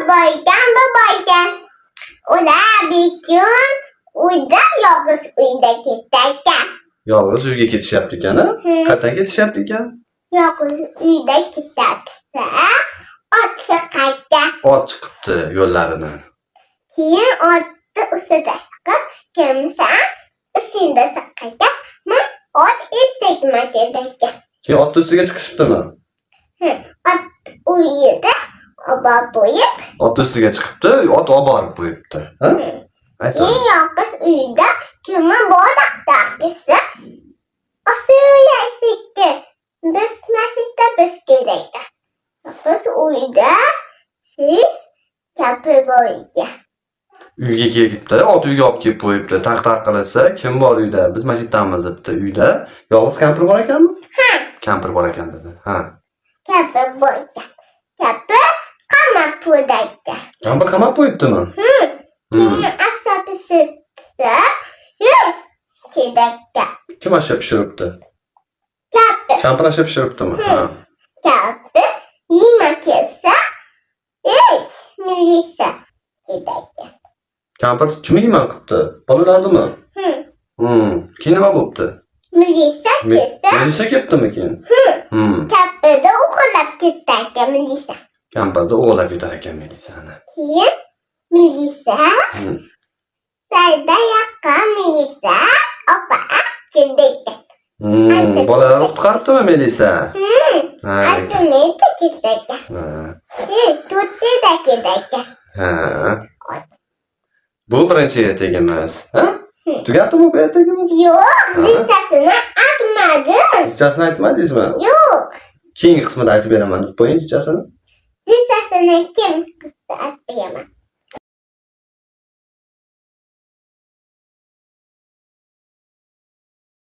boydan. Ular bir kun uyda yolg'iz uyda ketarkan. Yolg'iz uyga ketishyapti ekan, a? Qayerdan ketishyapti ekan? Yolg'iz uyda ketarsa, otga qayta. Ot chiqibdi yo'llarini. Keyin otni ustida chiqib, kimsan ustingda saqayda, men ot esdagman ekan. Keyin ot ustiga chiqishibdimi? Ot uyida olib qo'yib, Ot ustiga chiqibdi, ot olib borib qo'yibdi. Ha? Ayting. keyin yolg'iz uyda kimi bor desa, asulaysizdi. Biz kerak. Yolg'iz uyda siz kapir bor ekan. Uyga kelibdi, ot uyga olib kelib qo'yibdi. Taq qilsa, kim bor uyda? Biz masjiddanmiz debdi. Uyda yolg'iz kampir bor ekanmi? Kampir bor ekan dedi. Ha. Kapir bor ekan. Kapir qamab qo'ydi. Kampir qamab qo'yibdimi? Keyin asabi sutsa, kerak. Kim ashab pishiribdi? Kapir. Kampir ashab pishiribdimi? Ha. Kapir yema kelsa, milisa kerak. Kampir kimi yema qilibdi? Bolalardimi? Keyin nima bo'libdi? Milisa kelsa, Milisa ketdimi keyin? kapirni uxlab ketdi milisa. Kampirni o'g'lab ketar ekan Melisani. Keyin milisa sayda yoqqan milisa opa keldi. Bolalarni qutqaribdimi Melisa? Ha. Asumida kerak. Ha. Tutida kerak. Ha. Bu birinchi ertagimiz. Ha? Tugatdimi bu ertagimiz? Yo'q, lisasini aytmadim. Kechasini aytmadingizmi? Yo'q, Keyingi qismida aytib beraman deb qo'ying kechasini. lisasini kim aytib beraman.